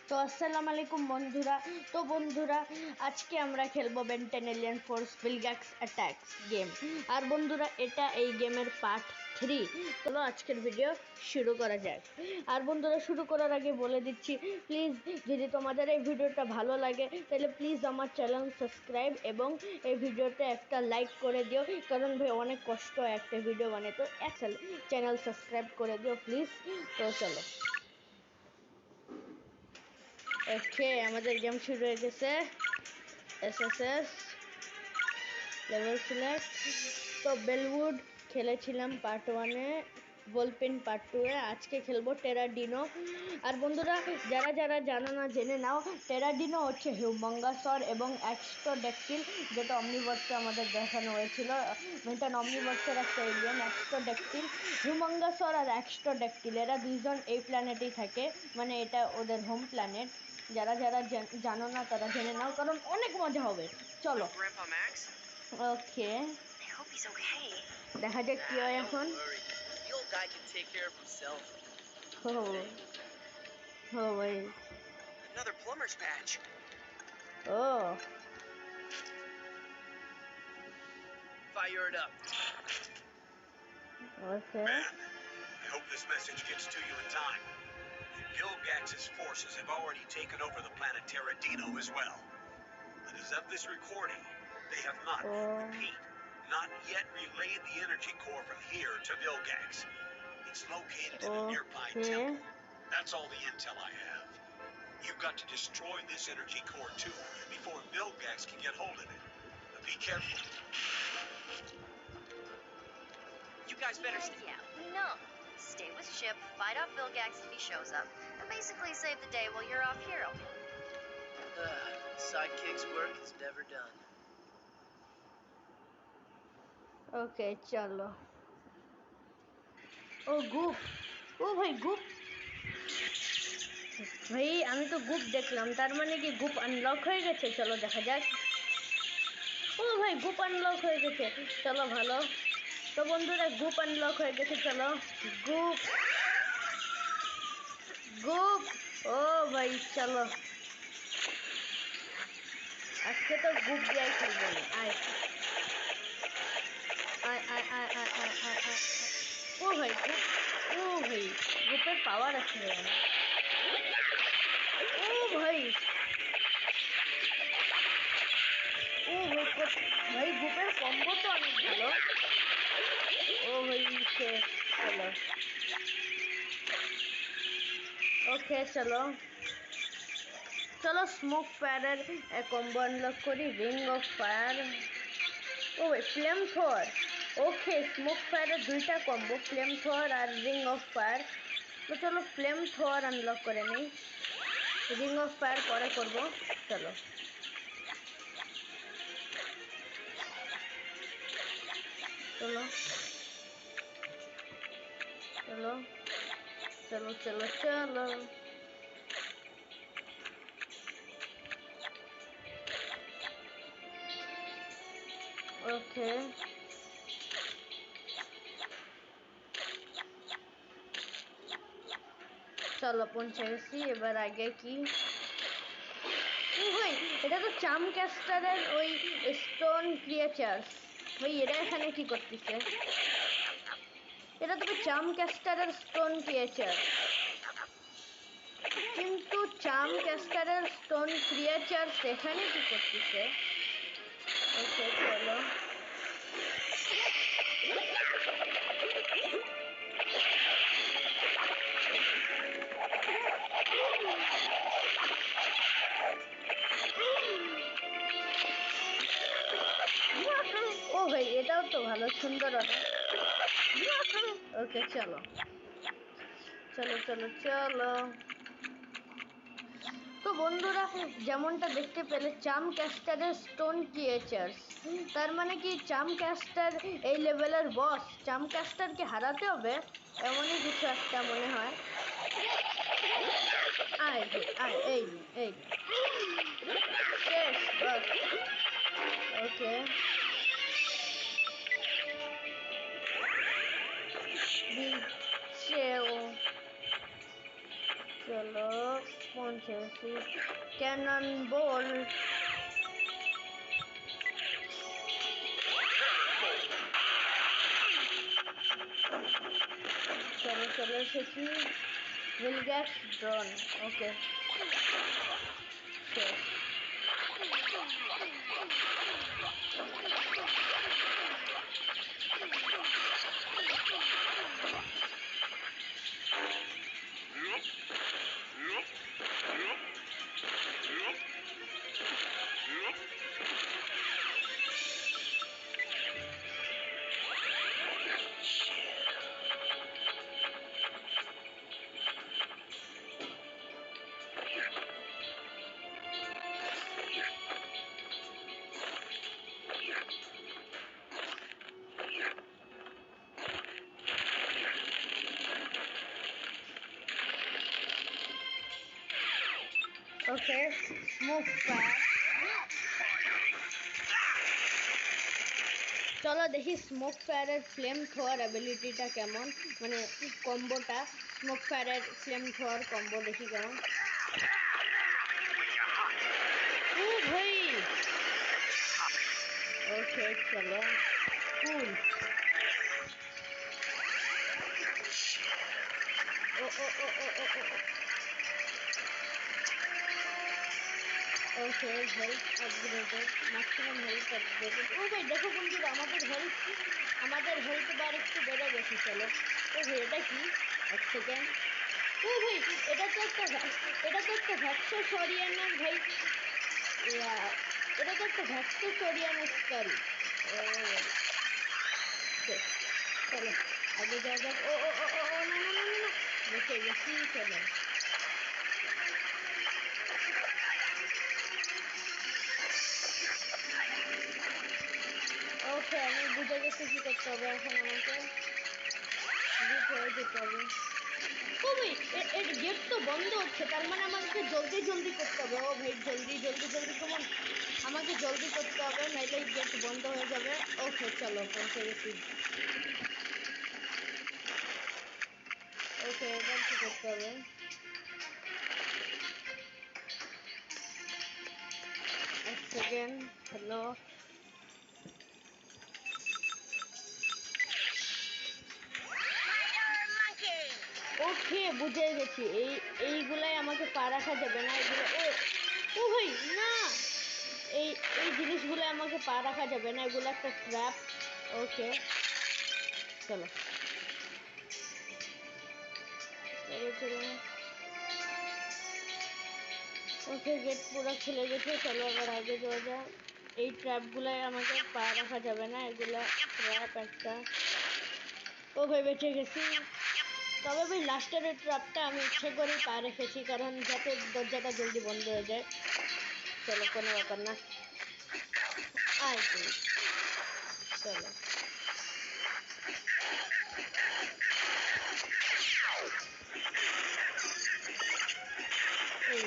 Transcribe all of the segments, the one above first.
তো আসসালামু আলাইকুম বন্ধুরা। তো বন্ধুরা, আজকে আমরা খেলবো Ben 10 alien force Vilgax attacks game. আর বন্ধুরা, এটা এই গেমের পার্ট 3। চলো আজকের ভিডিও শুরু করা যাক। আর বন্ধুরা, শুরু করার আগে বলে দিচ্ছি, প্লিজ যদি তোমাদের এই ভিডিওটা ভালো লাগে তাহলে প্লিজ আমার চ্যানেল সাবস্ক্রাইব এবং এই ভিডিওতে একটা লাইক করে দিও, কারণ ভাই অনেক কষ্ট একটা ভিডিও বানাতে। তো চ্যানেল সাবস্ক্রাইব করে দিও প্লিজ। তো চলো। ওকে, আমাদের গেম শুরু হয়ে গেছে। SSS level select. তো বেলউড খেলেছিলাম পার্ট 1-এ, বলপেন পার্ট 2-এ। আজকে খেলবো টেরাডিনো। আর বন্ধুরা, যারা যারা জানো না জেনে নাও, টেরাডিনো হচ্ছে হিউমাঙ্গাসর এবং অ্যাক্সটোড্যাকটিল, যেটা অমনিভার্সে আমাদের দেখানো হয়েছিল। এটা অমনিভার্সের একটা এলিয়েন। অ্যাক্সটোড্যাকটিল, হিউমাঙ্গাসর আর অ্যাক্সটোড্যাকটিল এরা দুইজন এই প্ল্যানেটেই থাকে, মানে এটা ওদের হোম প্ল্যানেট। যারা যারা জানো না তারা জেনে নাও, কারণ অনেক মজা হবে। চলো। ওকে, দেখা যাক কি হয় এখন। ও ভাই, ও Fire it up. Okay. Man, I hope this message gets to you in time. Vilgax's forces have already taken over the planet Terradino as well. But as of this recording, they have not, repeat, not yet relayed the energy core from here to Vilgax. It's located in a nearby temple. That's all the intel I have. You've got to destroy this energy core too, before Vilgax can get hold of it. But be careful. You guys better No. Stay with Ship, fight off Vilgax if he shows up, and basically save the day while you're off hero. Sidekick's work is never done. ওকে চলো। ও গুপ, ও ভাই গুপ, ভাই আমি তো গুপ দেখলাম, তার মানে কি গুপ unlock হয়ে গেছে? চলো দেখা যাক। ও ভাই, গুপ আনলক হয়ে গেছে, চলো ভালো। তো বন্ধুরা, গুপ আনলক হয়ে গেছে, চলো। গুপ গুপ, ও ভাই চলো, আজকে তো গুপ দিয়াই খেলবো। আয় আয় আয় আয় আয় আয় আয় আয়। ও ভাই গুপ, ও ভাই গুপের পাওয়ার আছে ভাই। ও ভাই, ও ভাই ভাই গুপের কম্বো তো অনেক ভালো। ও ভাই চলো। ওকে চলো চলো, স্মোক ফায়ারের কম্বো আনলক করি। রিং অফ ফায়ার, ও ভাই ফ্লেম থ্রোয়ার। ওকে, স্মোক ফায়ারের দুইটা কম্বো, ফ্লেম থ্রোয়ার আর রিং অফ ফায়ার। তো চলো ফ্লেম থ্রোয়ার আনলক করে নিই, রিং অফ ফায়ার পরে করবো। চলো চলো চলো চলো চলো চলো। ওকে চলো, পৌঁছে গেছি। এবার আগে কি? ভাই এটা তো চাম ক্যাস্টারের ওই স্টোন ক্রিয়েচার। ভাই এরা এখানে কি করতেছে? এটা তো চাম ক্যাস্টারের স্টোন ক্রিয়েচার, কিন্তু চাম ক্যাস্টারের স্টোন ক্রিয়েচার সেখানে কি করতেছে? ওকে চলো। ও ভাই এটাও তো ভালো, সুন্দর অনেক। ওকে চলো চলো চলো চলো। তো বন্ধুরা, যেমনটা দেখতে পেলে, চাম ক্যাস্টারের স্টোন ক্রিয়েচার, তার মানে কি চাম ক্যাস্টার এই লেভেলের বস। চাম ক্যাস্টারকে হারাতে হবে, এমনই কিছু একটা মনে হয়। আয় আয়, এই এই শেষ বস। ওকে দিচ্ছে ও। চলো পৌঁছে গেছি। Cannon bolt. চলো চলে এসেছি। Vilgax drone. ওকে শেষ। Okay move fire. চলো দেখি স্মোক ফায়ারের ফ্লেম থ্রোয়ার অ্যাবিলিটিটা কেমন, মানে কম্বোটা। স্মোক ফায়ারের ফ্লেম থ্রোয়ার কম্বো দেখি কেমন। ও ভাই ওকে চলো কুল। ও ও ও ও ও ও okay health upgraded, maximum health upgraded. ও ভাই দেখো বন্ধুরা আমাদের হেলথ বার একটু বেড়ে গেছে। চলো ও ভাই এটা কি? এক সেকেন্ড। ও ভাই এটা তো একটা ভ্যাক্সোসরিয়ানের ভাই। এটা তো একটা ভ্যাক্সোসরিয়ানের স্কাল। চলো আগে যাওয়া যাক। ও ও ও ও ও, না না না না না, বেঁচে গেছি। চলো ওকে আমি বুঝে গেছি কি করতে হবে এখন। আমাকে জিপ হয়ে যেতে হবে। ও ভাই এর গেট তো বন্ধ হচ্ছে, তার মানে আমাকে জলদি জলদি করতে হবে। ও ভাই জলদি জলদি জলদি কমন, আমাকে জলদি করতে হবে নাইলে গেট বন্ধ হয়ে যাবে। ওকে চলো পৌঁছে গেছি। ওকে এবার কি করতে হবে? এক সেকেন্ড। হ্যালো ওকে বুঝে গেছি। এইগুলাই আমাকে পা রাখা যাবে না। এগুলো ও ভাই না, এই এই জিনিসগুলো আমাকে পা রাখা যাবে না, এগুলো একটা ট্র্যাপ। ওকে চলো চলো চলো। ওকে গেট পুরো খুলে গেছে। চলো আবার আগে যাওয়া যাক। এই ট্র্যাপগুলাই আমাকে পা রাখা যাবে না, এগুলা ট্র্যাপ একটা। ও ভাই বেঁচে গেছি। তবে ভাই লাস্টের ওই ট্র্যাপটা আমি ইচ্ছে করেই পা রেখেছি, কারণ যাতে দরজাটা জলদি বন্ধ হয়ে যায়। চলো কোনো ব্যাপার না। আয় তুই চলো। এই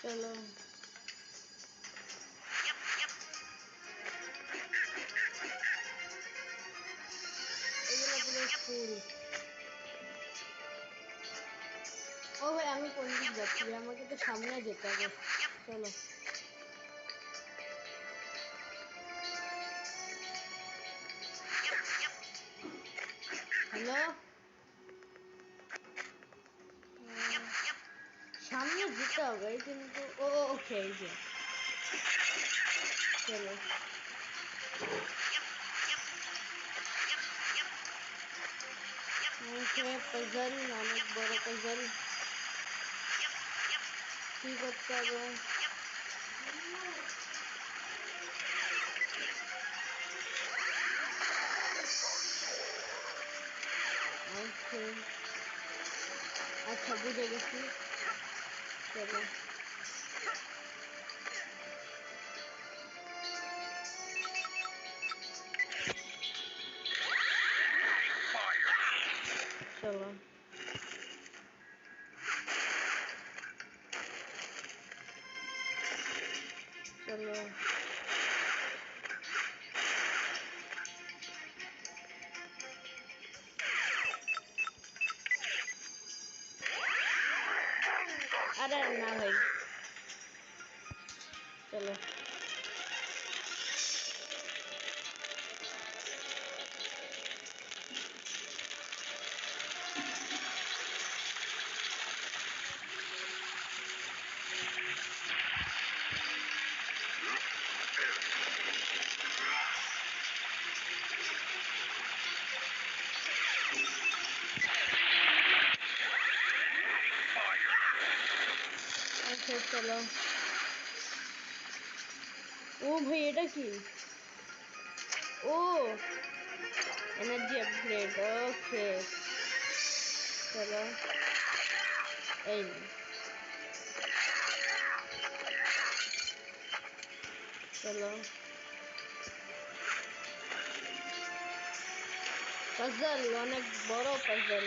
চলো এগুলো পুরো ফুল। ও ভাই আমি কোন দিক যাচ্ছি? আমাকে তো সামনে যেতে হবে। চলো হ্যালো সামনে যেতে হবে কিন্তু। ও ওকে এই যে চলো। ওকে পাজল, অনেক বড় পাজল। কি করতে হবে? ওকে আচ্ছা বুঝে গেছি চলো চলো চলো আরে না ভাই চলো আচ্ছা চলো ও ভাই এটা কি ও এনার্জি আপগ্রেড ওকে চলো এই চলো পাজল অনেক বড় পাজল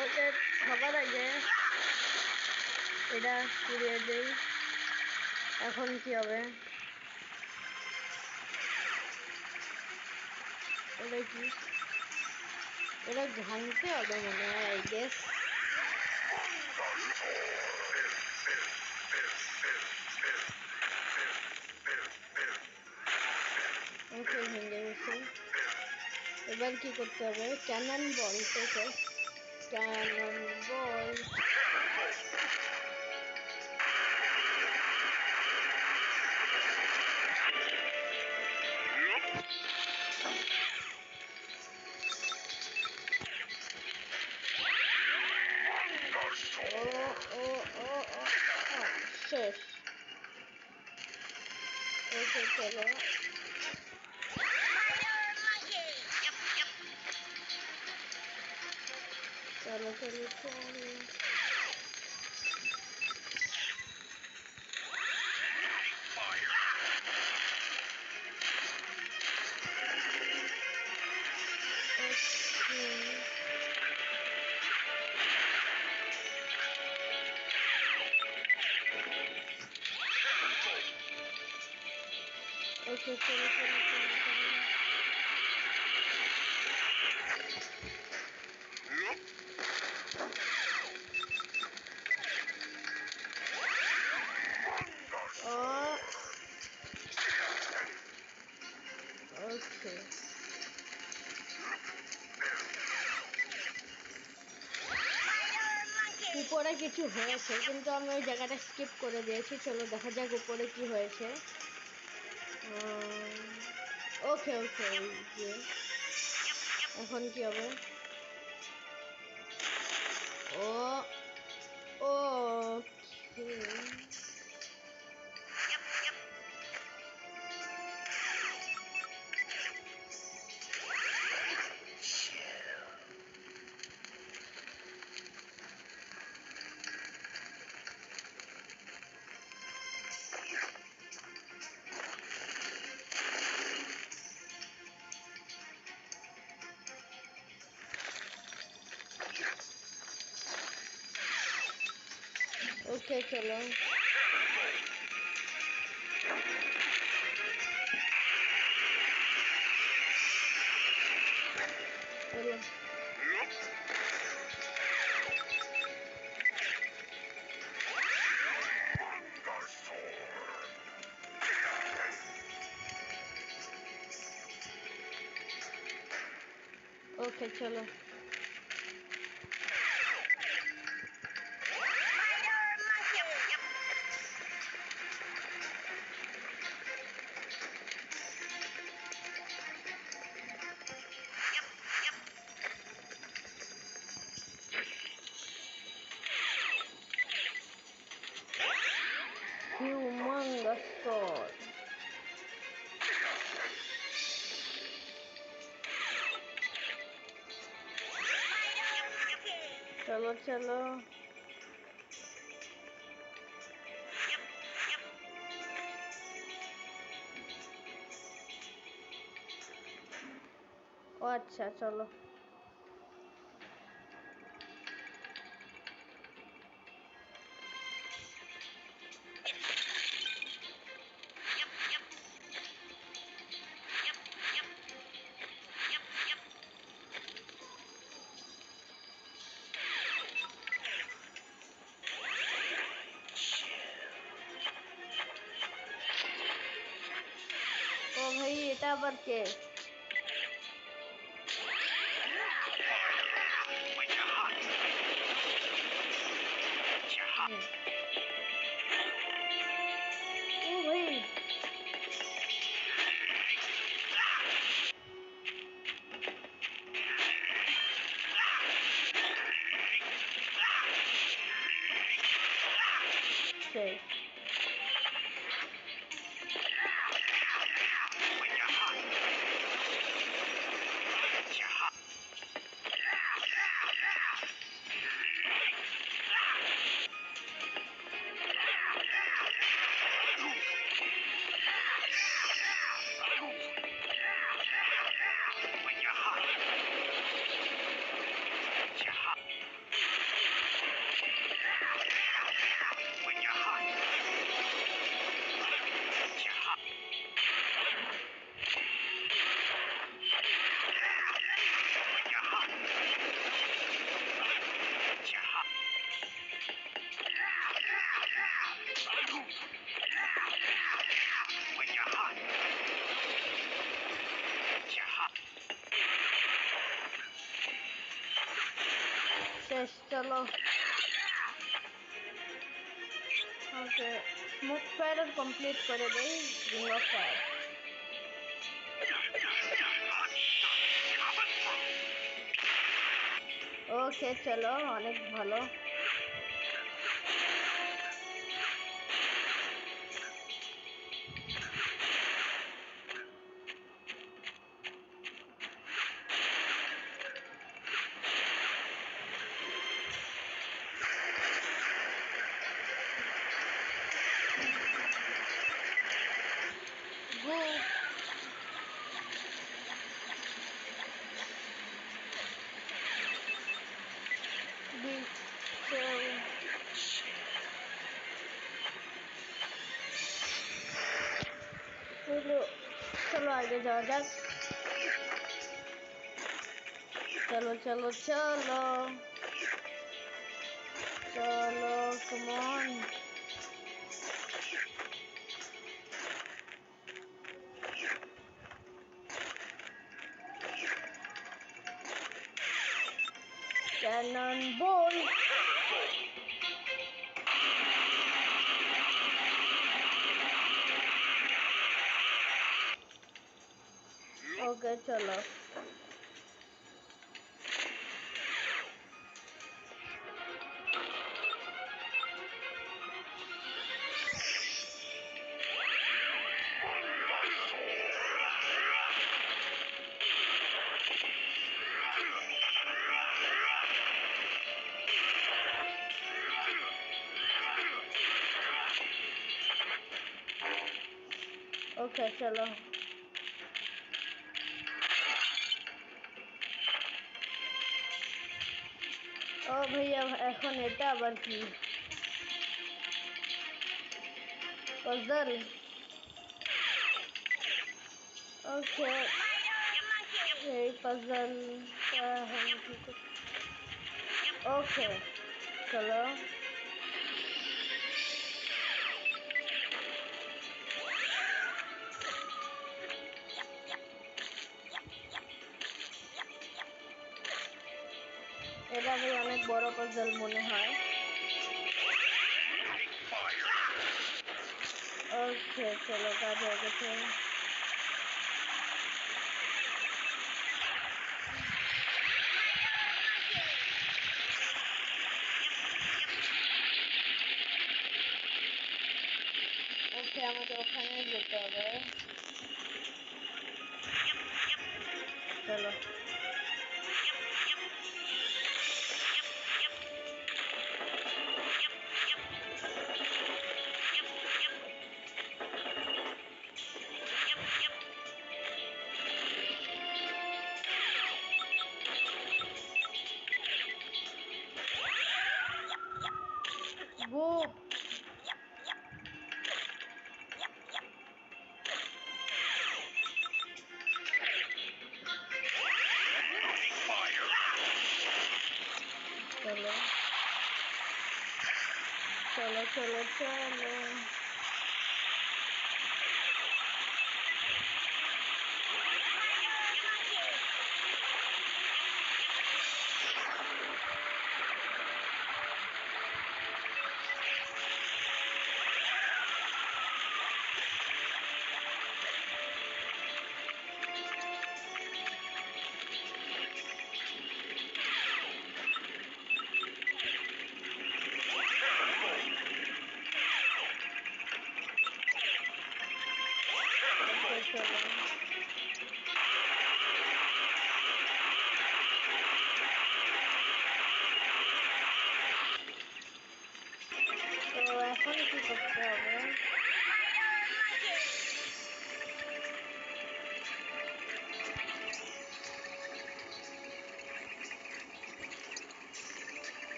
ওকে সবার আগে এটা পুড়িয়ে দেই এখন কি হবে এটা কি এটা ভাঙতে হবে মনে হয় আই গেস ওকে ভেঙে গেছে এবার কি করতে হবে ক্যানন বল থেকে ক্যানন বল ও ও ও ও শেষ ওকে চলো চলো চলো চলো ওকে চলো চলো চলো চলো ও ওকে উপরে কিছু হয়েছে কিন্তু আমি ওই জায়গাটা স্কিপ করে দিয়েছি চলো দেখা যাক উপরে কি হয়েছে ওকে ওকে এখন কি হবে ও ওকে ওকে চলো চলো ওকে চলো humongous sword চলো চলো ও আচ্ছা চলো ও ভাই এটা আবার কে ও ভাই সেই শেষ চলো ওকে স্মোক ফায়ার কমপ্লিট করে দেই রিং অফ ফায়ার ওকে চলো অনেক ভালো গো বি চলো চলো আগে যাওয়া যাক চলো চলো চলো চলো কমন cannonball ওকে চলো ওকে চলো ও ভাইয়া এখন এটা আবার কি পাজল ওকে এই পাজল ওকে চলো এটা ভাই অনেক বড় পাজল মনে হয় ওকে চলো কাজ হয়ে গেছে ওকে আমাদের ওখানে যেতে হবে চলো চলো চলো চলো তো এখন কি করতে হবে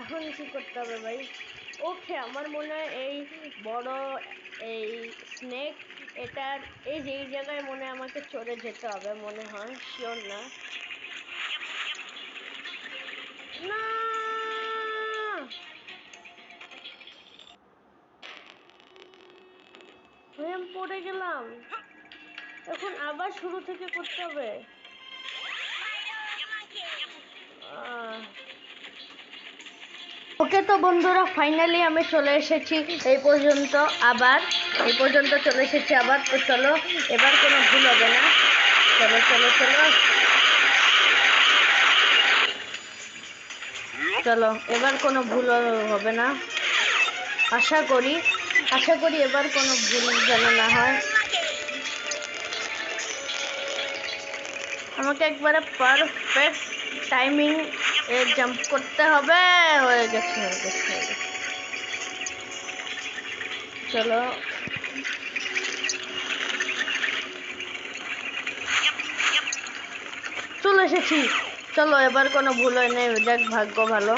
এখন কি করতে হবে ভাই ওকে আমার মনে হয় এই বড় এই স্নেক এটার এই যে এই জায়গায় মনে হয় আমাকে চড়ে যেতে হবে মনে হয় শিওর না না আমি পড়ে গেলাম এখন আবার শুরু থেকে করতে হবে ওকে তো বন্ধুরা ফাইনালি আমি চলে এসেছি এই পর্যন্ত চলে এসেছি আবার তো চলো এবার কোনো ভুল হবে না চলো চলো চলো চলো এবার কোনো ভুল হবে না আশা করি এবার কোনো ভুল যেন না হয় আমাকে একবারে পারফেক্ট টাইমিং এ জাম্প করতে হবে হয়ে গেছে চলো চলে এসেছি চলো এবার কোনো ভুল হয় না দেখ ভাগ্য ভালো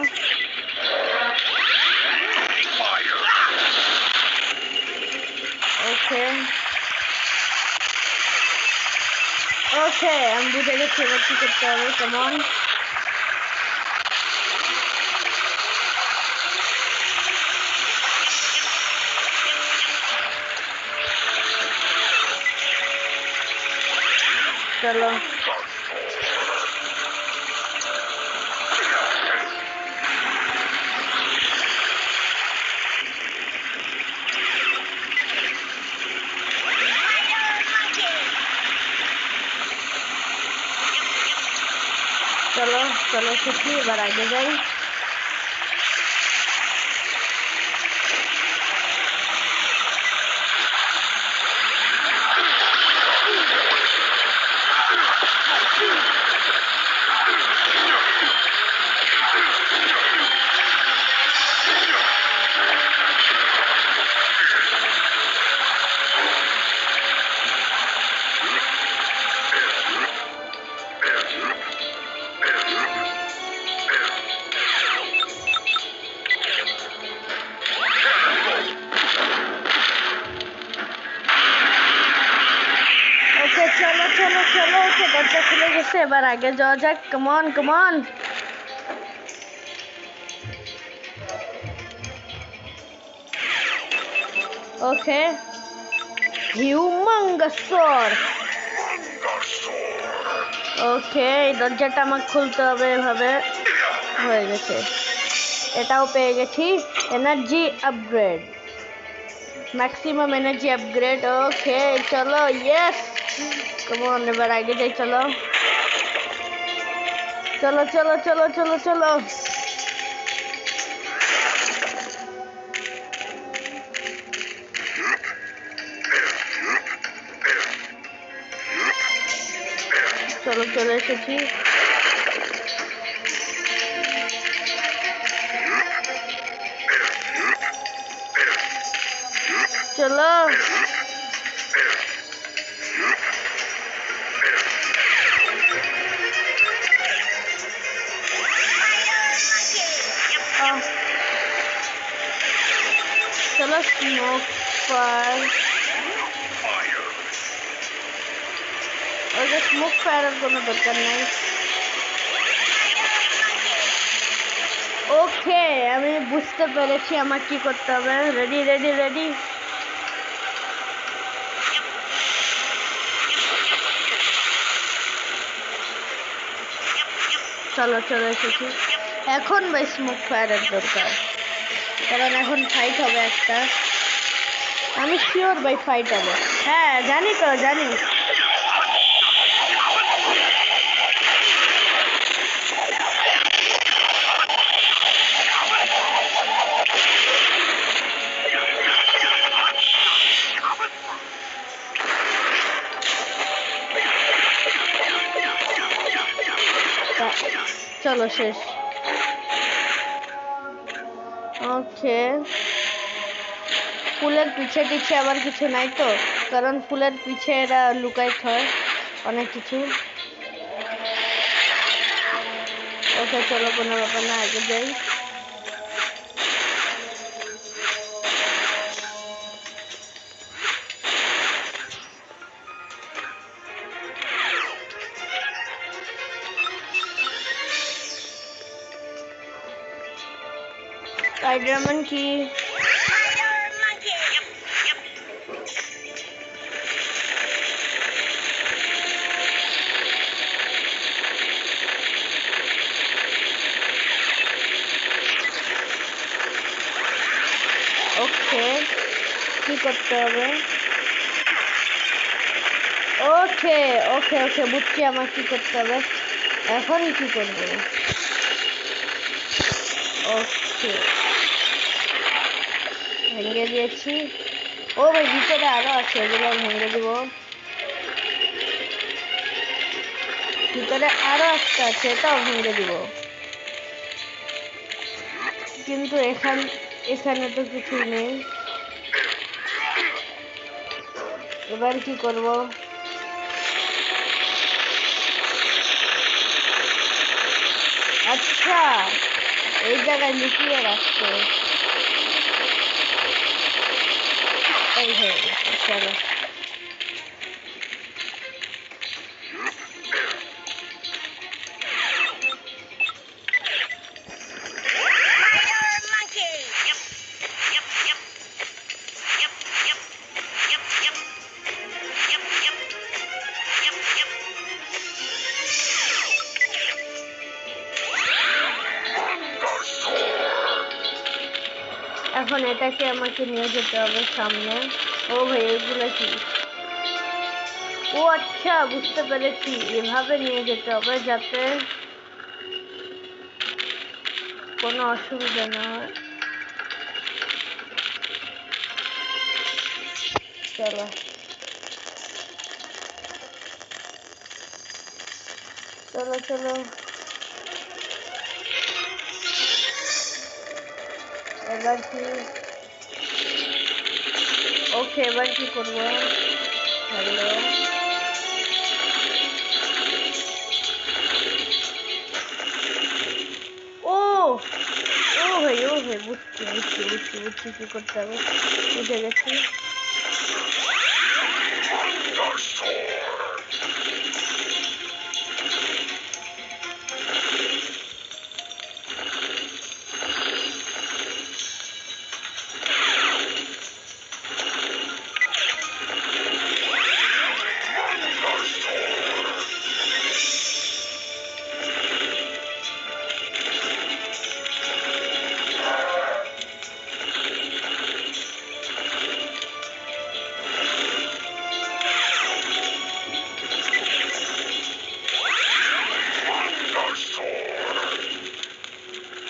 ওকে আমি বুঝে গেছি এবার কি করতে হবে কেমন চলো চলো শিখি এবার আগে যাই চলো ওকে দরজা খুলে গেছে এবার আগে যাওয়া যাক কমন ওকে হিউমাঙ্গাসর ওকে এই দরজাটা আমাকে খুলতে হবে এভাবে হয়ে গেছে এটাও পেয়ে গেছি energy upgrade maximum energy upgrade okay চলো ইয়েস কমন এবার আগে যাই চলো চলে এসেছি চলো चलो स्मोक फायर और स्मोक फायर কোনো দরকার নাই ওকে, আমি বুঝতে পেরেছি আমার কি করতে হবে। Ready ready ready. চলো চলো এসেছি। এখন ভাই স্মোক ফায়ারের দরকার, কারণ এখন ফাইট হবে একটা। আমি শিওর ভাই ফাইট হবে। হ্যাঁ জানি তো, জানি। চলো শেষ। ওকে, ফুলের পিছে টিছে আবার কিছু নাই তো? কারণ ফুলের পিছে এরা লুকাইত হয় অনেক কিছু। ওকে চলো, কোনো ব্যাপার না, আগে যাই। স্পাইডারম্যান কি? ওকে, কি করতে হবে? ওকে ওকে ওকে, বুঝছি আমার কি করতে হবে। এখন কি করব? ওকে, ভেঙে দিয়েছি। ও ভাই, ভিতরে আরো আছে, এগুলো ভেঙে দিব। ভিতরে আরো একটা আছে, এটাও ভেঙে দিব। কিন্তু এখানে তো কিছু নেই। এবার কি করব? আচ্ছা, এই জায়গায় লুকিয়ে রাখছে। এই হয়ে গেছে, চলো। এখন এটাকে আমাকে নিয়ে যেতে হবে সামনে। ও ভাই, এগুলো কি? ও আচ্ছা, বুঝতে পেরেছি, এভাবে নিয়ে যেতে হবে যাতে কোনো অসুবিধা না হয়। চলো চলো চলো, এবার কি? ওকে, এবার কি করব? হ্যালো, ও ও ভাই, ও ভাই, বুঝছি বুঝছি বুঝছি বুঝছি কি করতে হবে, বুঝে গেছি।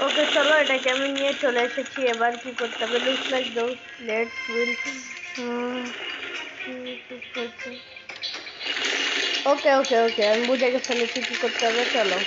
ওকে চলো, এটাকে আমি নিয়ে চলে এসেছি। এবার কি করতে হবে? Looks like those let's will. Okay okay okay, আমি বুঝে ফেলেছি কি করতে হবে, চলো।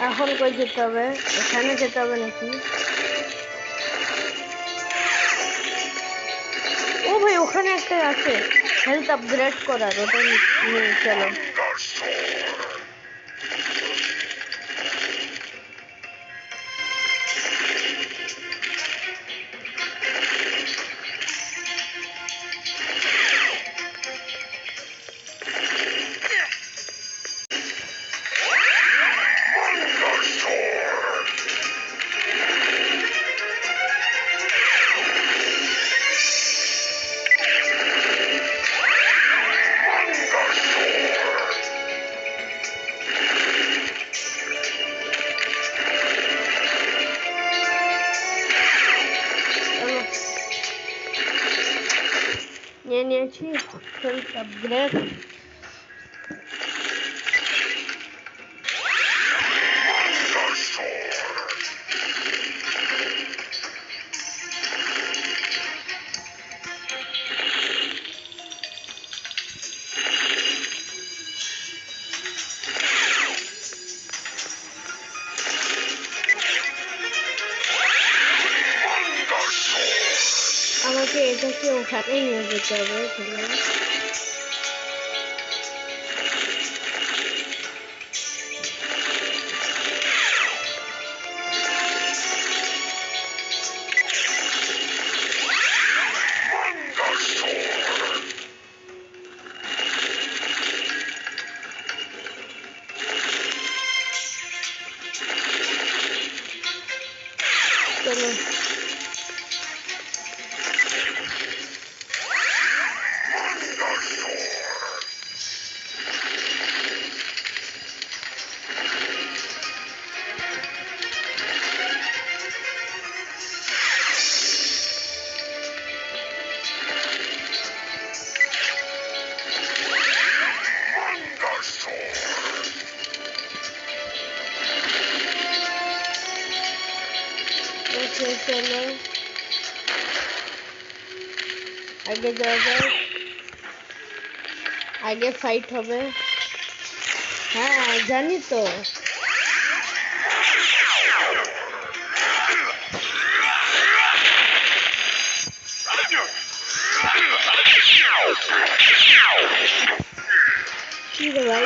এখন কই যেতে হবে? এখানে যেতে হবে নাকি? ও ভাই, ওখানে একটা আছে হেলথ আপগ্রেড করার, ওটা নিয়ে চলো। নিয়ে নিয়েছি হেলথ আপগ্রেড। আমাকে এটাকে ওখানে নিয়ে যেতে হবে। চলো চলো আগে যাওয়া যাক, আগে ফাইট হবে। হ্যাঁ জানি তো। কি রে ভাই,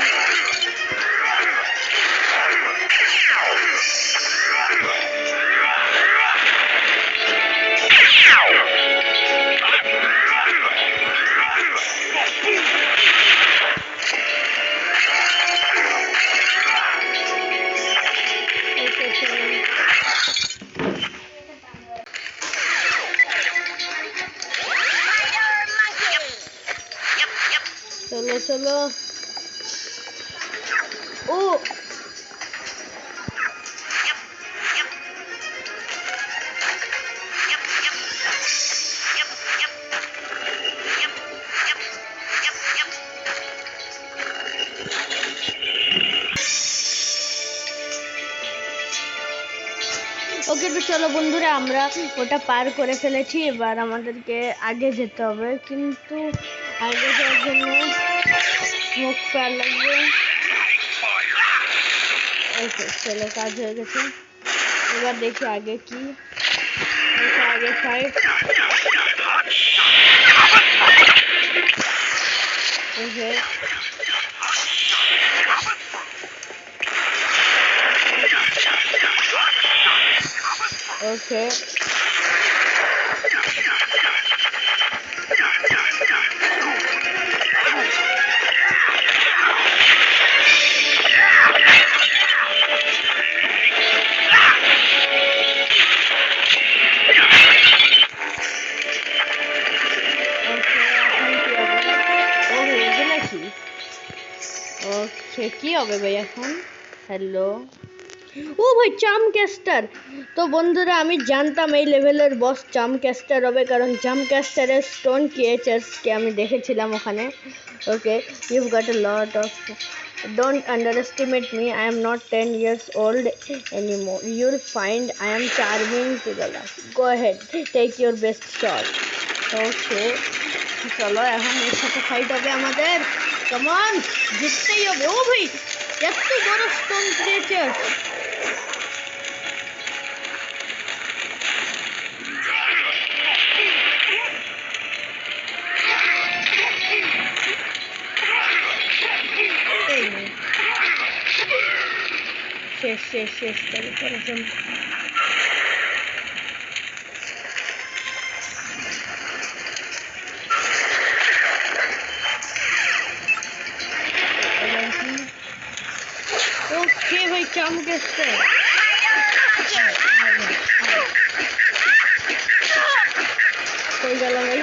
চলো চলো। ও ওকে, তো চলো বন্ধুরা, আমরা ওটা পার করে ফেলেছি। এবার আমাদেরকে আগে যেতে হবে, কিন্তু আগে যাওয়ার জন্য স্মোক ফায়ার লাগবে। ওকে চলো, কাজ হয়ে গেছে। এবার দেখি আগে কি, আগে ফাইট। ওকে ওকে ওকে, কি হবে ভাই এখন? হ্যালো, ও ভাই চাম ক্যাস্টার। তো বন্ধুরা, আমি জানতাম এই লেভেলের বস চাম ক্যাস্টার হবে, কারণ চাম ক্যাস্টারের স্টোন ক্রিয়েচার্সকে আমি দেখেছিলাম ওখানে। Okay, you got a lot of, don't underestimate me, I am not 10 years old anymore, you'll find I am charming to the last, go ahead, take your best shot. ওকে চলো, এখন এর সাথে ফাইট হবে আমাদের। Common, জিততেই হবে। ও ভাই, এত বড় স্টোন ক্রিয়েচার। শেষ শেষ শেষ, চলো চলো চলো। ওকে ভাই, চাম ক্যাস্টার হয়ে গেল ভাই।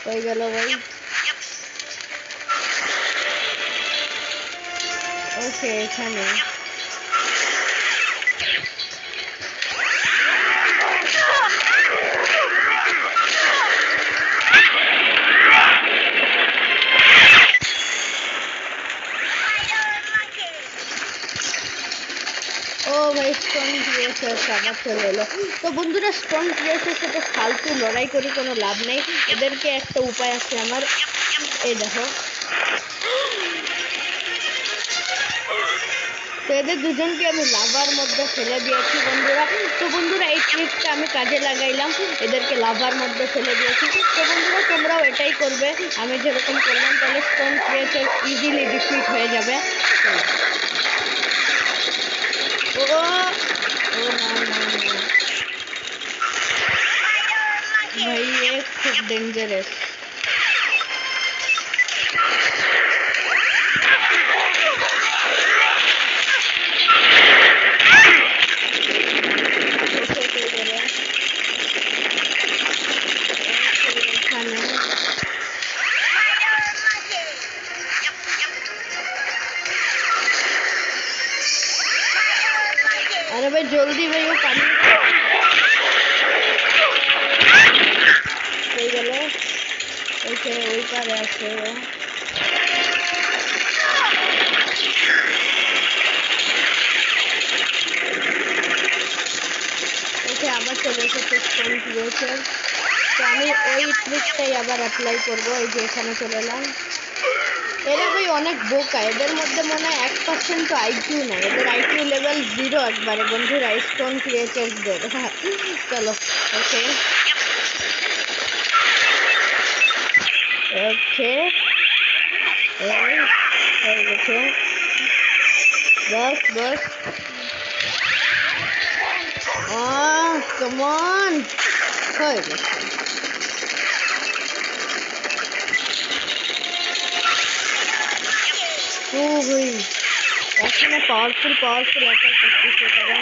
হয়ে গেল ভাই। ওকে এখানে ও ভাই স্টোন ক্রিয়েচার্স আবার চলে এলো। তো বন্ধুরা স্টোন ক্রিয়েচার্সের সাথে ফালতু লড়াই করে কোনো লাভ নেই, এদেরকে একটা উপায় আছে আমার, এই দেখো। তো এদের দুজনকে আমি লাভার মধ্যে ফেলে দিয়েছি বন্ধুরা। তো বন্ধুরা এই ট্রিকটা আমি কাজে লাগাইলাম, এদেরকে লাভার মধ্যে ফেলে দিয়েছি। তো বন্ধুরা তোমরাও এটাই করবে আমি যেরকম করলাম, তাহলে স্টোন ক্রিয়েচার ইজিলি ডিফিট হয়ে যাবে। ও ও না না না भाई ये खूब डेंजरस। अरे भाई जल्दी भाई वो पानी হয়ে গেল। ওকে ওই পারে আছে ও। ওকে আবার চলে এসেছে স্টোন ক্রিয়েচার। তো আমি ওই ট্রিকটাই আবার অ্যাপ্লাই করবো, এই যে এখানে চলে এলাম। এরা ভাই অনেক বোকা, এদের মধ্যে মনে হয় 1% তো আইকিউ নাই, এদের আইকিউ লেভেল 0 একবারে বন্ধুরা স্টোন ক্রিয়েচার্সদের। চলো ওকে ওকে হয়ে গেছে, बस बस come on হয়ে গেছে। ও ভাই এখানে পাওয়ারফুল অ্যাটাক করতেছে তারা,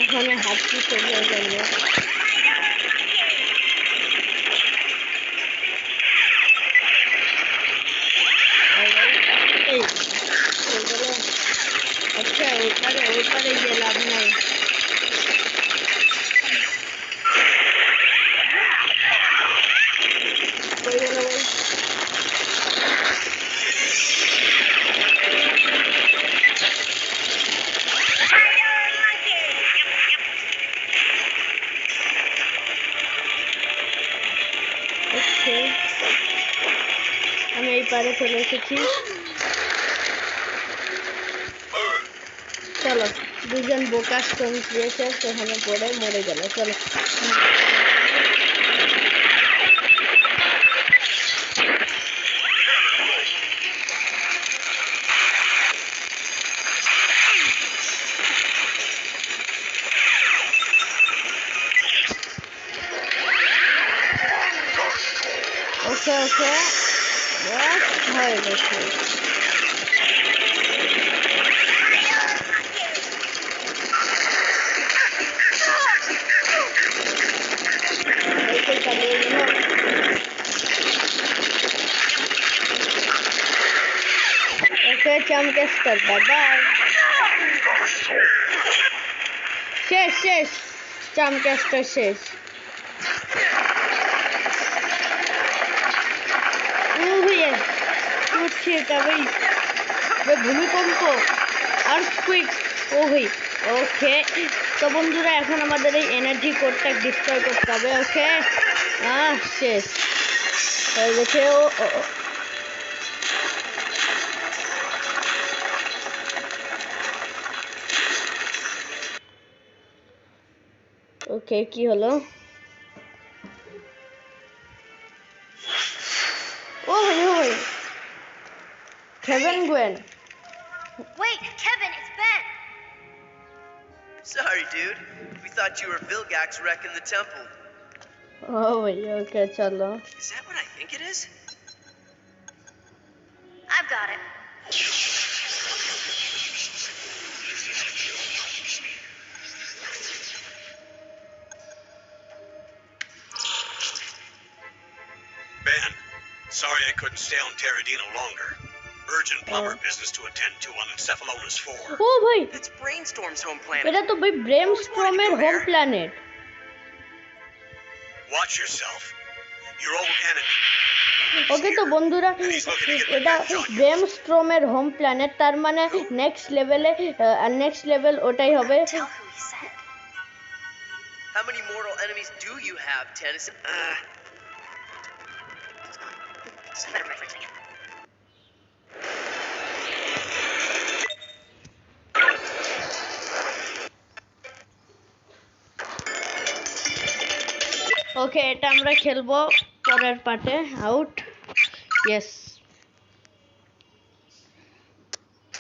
এখানে হাতটি চলে গেল। अच्छा ওইপারে গিয়ে লাভ নাই। হয়ে গেল ভাই। আমি এই পারে চলে এসেছি। চলো দুজন বোকা স্টোন ক্রিয়েচার সেখানে পড়ে মরে গেল। চলো ওকে ওকে হয়ে গেছে। ওকে চামকেস্টার বাই। শেষ চামকেস্টার শেষ। ভূমিকম্প আর্থকুইক ও ভাই। ওকে তো বন্ধুরা এখন আমাদের এই এনার্জি কোডটা ডিস্ট্রয় করতে হবে। ওকে শেষ হয়ে গেছে। ও ওকে কি হলো? ও ভাই Kevin Gwen. Wait, Kevin, it's Ben. Sorry, dude. We thought you were Vilgax wrecking the temple. Oh, okay, chalo. Is that what I think it is? I've got it. Ben, sorry I couldn't stay on Terradino longer. Urgent plumber business to attend to on Encephalonis 4. ও ভাই It's Brainstorm's home planet. এটা তো ভাই ব্রেমস্ট্রমের home planet Watch yourself. Your old enemy. Okay তো বন্ধুরা এটা ব্রেমস্ট্রমের home planet তার মানে নেক্সট লেভেল ওটাই হবে Tell who he said. How many mortal enemies do you have, Tennyson? It's a better referencing it. ওকে এটা আমরা খেলবো পরের পার্টে আউট ইয়েস